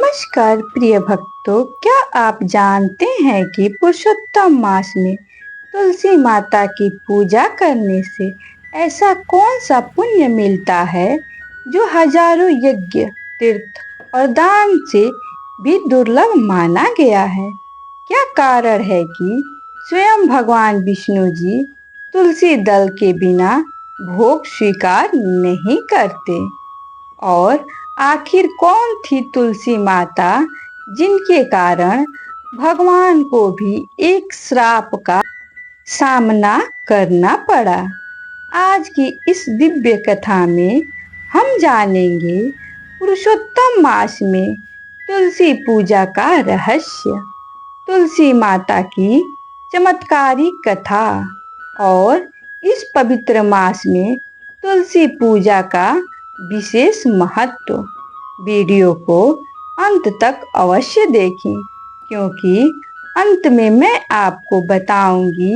नमस्कार प्रिय भक्तों, क्या आप जानते हैं कि पुरुषोत्तम मास में तुलसी माता की पूजा करने से ऐसा कौन सा पुण्य मिलता है जो हजारों यज्ञ, तीर्थ और दान से भी दुर्लभ माना गया है। क्या कारण है कि स्वयं भगवान विष्णु जी तुलसी दल के बिना भोग स्वीकार नहीं करते? और आखिर कौन थी तुलसी माता जिनके कारण भगवान को भी एक श्राप का सामना करना पड़ा? आज की इस दिव्य कथा में हम जानेंगे पुरुषोत्तम मास में तुलसी पूजा का रहस्य, तुलसी माता की चमत्कारिक कथा और इस पवित्र मास में तुलसी पूजा का विशेष महत्व। वीडियो को अंत तक अवश्य देखें, क्योंकि अंत में मैं आपको बताऊंगी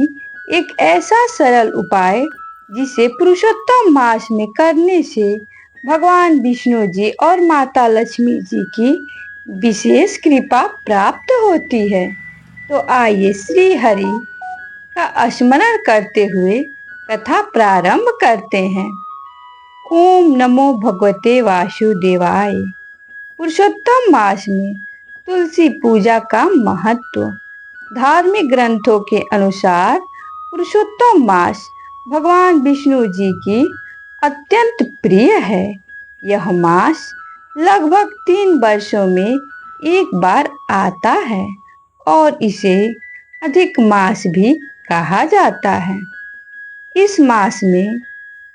एक ऐसा सरल उपाय जिसे पुरुषोत्तम मास में करने से भगवान विष्णु जी और माता लक्ष्मी जी की विशेष कृपा प्राप्त होती है। तो आइए श्री हरि का स्मरण करते हुए कथा प्रारंभ करते हैं। ओम नमो भगवते वासुदेवाय। पुरुषोत्तम मास में तुलसी पूजा का महत्व। धार्मिक ग्रंथों के अनुसार पुरुषोत्तम मास भगवान विष्णु जी की अत्यंत प्रिय है। यह मास लगभग 3 वर्षों में एक बार आता है और इसे अधिक मास भी कहा जाता है। इस मास में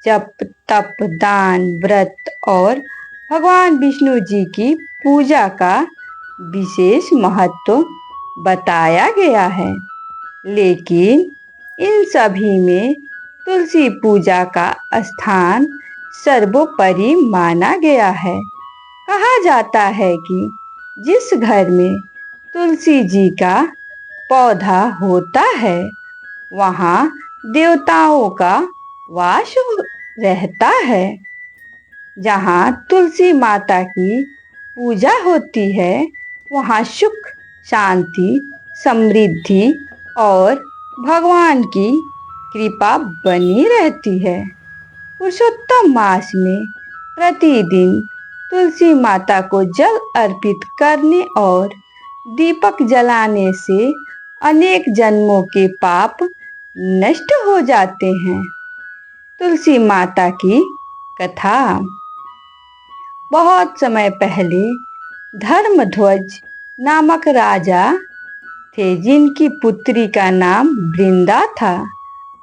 जप, तप, दान, व्रत और भगवान विष्णु जी की पूजा का विशेष महत्व बताया गया है। लेकिन इन सभी में तुलसी पूजा का स्थान सर्वोपरि माना गया है। कहा जाता है कि जिस घर में तुलसी जी का पौधा होता है वहाँ देवताओं का वास रहता है। जहाँ तुलसी माता की पूजा होती है वहाँ सुख, शांति, समृद्धि और भगवान की कृपा बनी रहती है। पुरुषोत्तम मास में प्रतिदिन तुलसी माता को जल अर्पित करने और दीपक जलाने से अनेक जन्मों के पाप नष्ट हो जाते हैं। तुलसी माता की कथा। बहुत समय पहले धर्मध्वज नामक राजा थे, जिनकी पुत्री का नाम वृंदा था।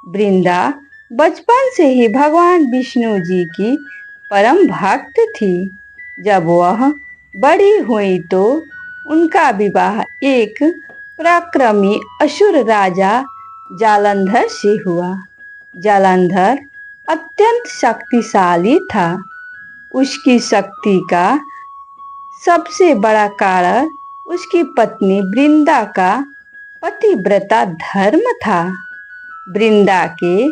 वृंदा बचपन से ही भगवान विष्णु जी की परम भक्त थी। जब वह बड़ी हुई तो उनका विवाह एक पराक्रमी असुर राजा जालंधर से हुआ। जालंधर अत्यंत शक्तिशाली था। उसकी शक्ति का सबसे बड़ा कारण उसकी पत्नी वृंदा का पतिव्रता धर्म था। वृंदा के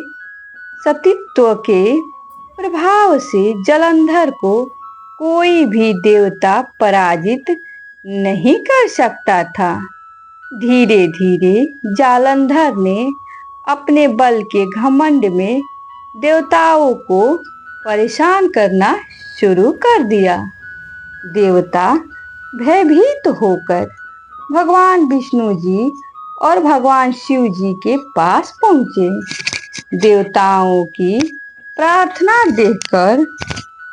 सतीत्व के प्रभाव से जालंधर को कोई भी देवता पराजित नहीं कर सकता था। धीरे धीरे जालंधर ने अपने बल के घमंड में देवताओं को परेशान करना शुरू कर दिया। देवता भयभीत होकर भगवान विष्णु जी और भगवान शिव जी के पास पहुँचे। देवताओं की प्रार्थना देखकर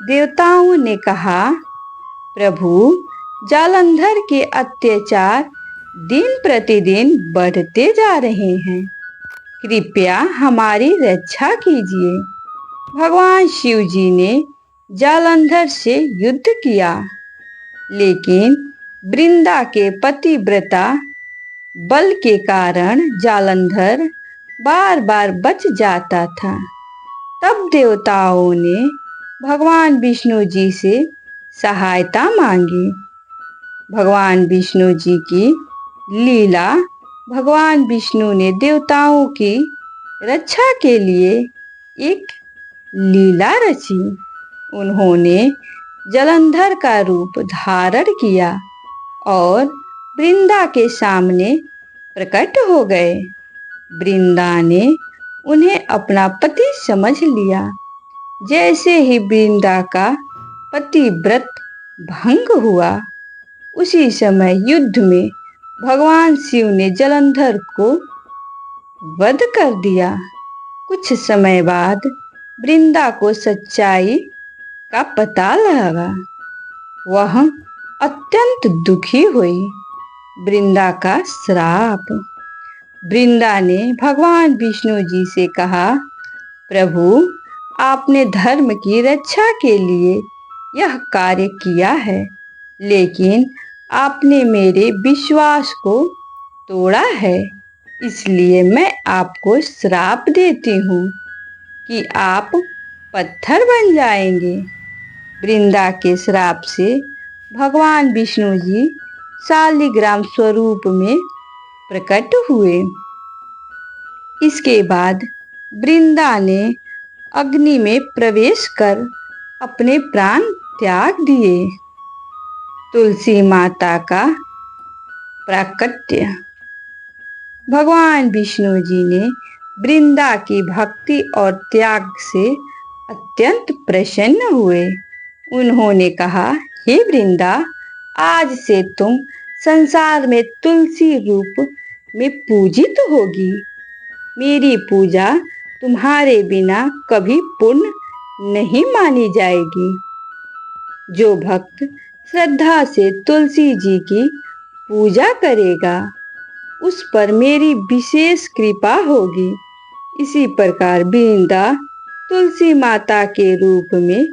देवताओं ने कहा, प्रभु, जालंधर के अत्याचार दिन प्रतिदिन बढ़ते जा रहे हैं, कृपया हमारी रक्षा कीजिए। भगवान शिव जी ने जालंधर से युद्ध किया, लेकिन वृंदा के पतिव्रता बल के कारण जालंधर बार बार बच जाता था। तब देवताओं ने भगवान विष्णु जी से सहायता मांगी। भगवान विष्णु जी की लीला। भगवान विष्णु ने देवताओं की रक्षा के लिए एक लीला रची। उन्होंने जालंधर का रूप धारण किया और वृंदा के सामने प्रकट हो गए। वृंदा ने उन्हें अपना पति समझ लिया। जैसे ही वृंदा का पतिव्रत भंग हुआ, उसी समय युद्ध में भगवान शिव ने जलंधर को वध कर दिया। कुछ समय बाद वृंदा को सच्चाई का पता लगा। वह अत्यंत दुखी हुई। वृंदा का श्राप। वृंदा ने भगवान विष्णु जी से कहा, प्रभु, आपने धर्म की रक्षा के लिए यह कार्य किया है, लेकिन आपने मेरे विश्वास को तोड़ा है। इसलिए मैं आपको श्राप देती हूँ कि आप पत्थर बन जाएंगे। वृंदा के श्राप से भगवान विष्णु जी शालिग्राम स्वरूप में प्रकट हुए। इसके बाद वृंदा ने अग्नि में प्रवेश कर अपने प्राण त्याग दिए। तुलसी माता का प्राकट्य। भगवान विष्णु जी ने वृंदा की भक्ति और त्याग से अत्यंत प्रसन्न हुए। उन्होंने कहा, हे वृंदा, आज से तुम संसार में तुलसी रूप में पूजित होगी। मेरी पूजा तुम्हारे बिना कभी पूर्ण नहीं मानी जाएगी। जो भक्त श्रद्धा से तुलसी जी की पूजा करेगा, उस पर मेरी विशेष कृपा होगी। इसी प्रकार वृंदा तुलसी माता के रूप में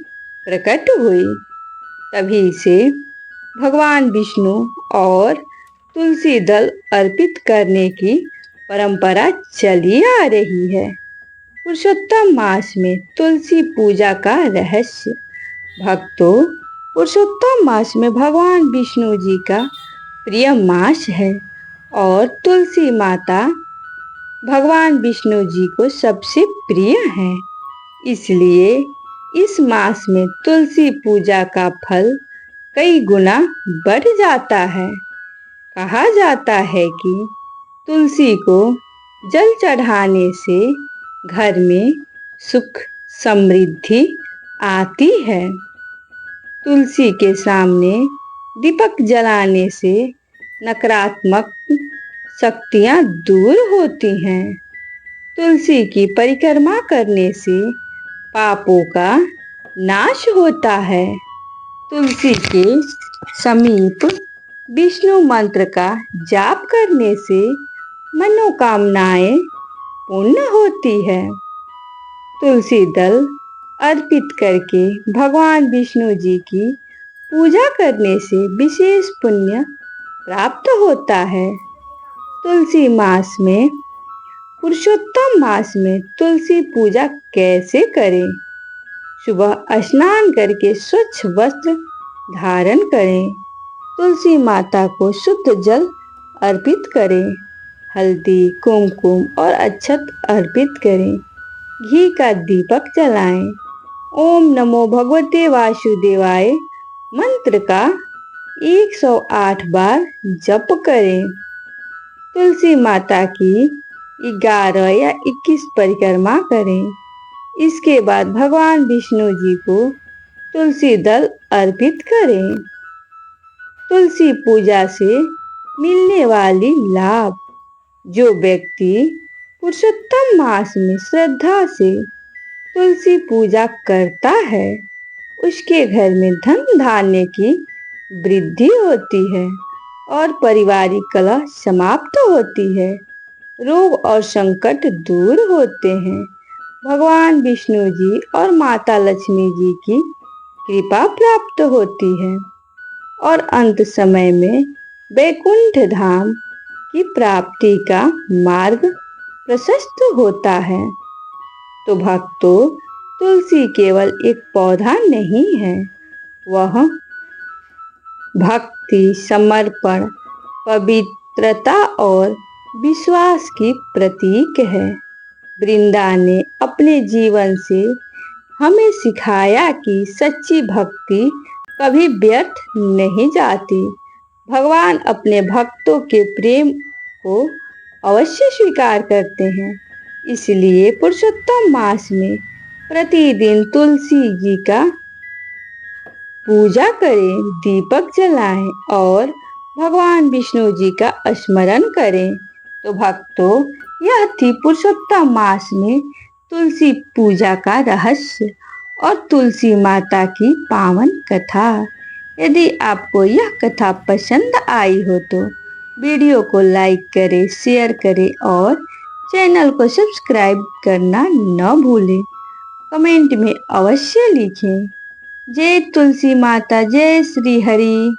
प्रकट हुई। तभी से भगवान विष्णु और तुलसी दल अर्पित करने की परंपरा चली आ रही है। पुरुषोत्तम मास में तुलसी पूजा का रहस्य। भक्तों, पुरुषोत्तम मास में भगवान विष्णु जी का प्रिय मास है और तुलसी माता भगवान विष्णु जी को सबसे प्रिय है। इसलिए इस मास में तुलसी पूजा का फल कई गुना बढ़ जाता है। कहा जाता है कि तुलसी को जल चढ़ाने से घर में सुख समृद्धि आती है। तुलसी के सामने दीपक जलाने से नकारात्मक शक्तियां दूर होती हैं। तुलसी की परिक्रमा करने से पापों का नाश होता है। तुलसी के समीप विष्णु मंत्र का जाप करने से मनोकामनाएं पूर्ण होती है। तुलसी दल अर्पित करके भगवान विष्णु जी की पूजा करने से विशेष पुण्य प्राप्त होता है। तुलसी मास में पुरुषोत्तम मास में तुलसी पूजा कैसे करें? सुबह स्नान करके स्वच्छ वस्त्र धारण करें। तुलसी माता को शुद्ध जल अर्पित करें। हल्दी, कुमकुम और अक्षत अर्पित करें। घी का दीपक जलाएं। ओम नमो भगवते वासुदेवाय मंत्र का 108 बार जप करें। तुलसी माता की 11 या 21 परिक्रमा करें। इसके बाद भगवान विष्णु जी को तुलसी दल अर्पित करें। तुलसी पूजा से मिलने वाली लाभ। जो व्यक्ति पुरुषोत्तम मास में श्रद्धा से तुलसी पूजा करता है, उसके घर में धन धान्य की वृद्धि होती है और पारिवारिक कलह समाप्त होती है। रोग और संकट दूर होते हैं। भगवान विष्णु जी और माता लक्ष्मी जी की कृपा प्राप्त होती है और अंत समय में वैकुंठ धाम की प्राप्ति का मार्ग प्रशस्त होता है। तो भक्तों, तुलसी केवल एक पौधा नहीं है, वह भक्ति, समर्पण, पवित्रता और विश्वास की प्रतीक है। वृंदा ने अपने जीवन से हमें सिखाया कि सच्ची भक्ति कभी व्यर्थ नहीं जाती। भगवान अपने भक्तों के प्रेम को अवश्य स्वीकार करते हैं। इसलिए पुरुषोत्तम मास में प्रतिदिन तुलसी जी का पूजा करें, दीपक जलाएं और भगवान विष्णु जी का स्मरण करें। तो भक्तों, यह थी पुरुषोत्तम मास में तुलसी पूजा का रहस्य और तुलसी माता की पावन कथा। यदि आपको यह कथा पसंद आई हो तो वीडियो को लाइक करें, शेयर करें और चैनल को सब्सक्राइब करना न भूलें। कमेंट में अवश्य लिखें। जय तुलसी माता, जय श्री हरि।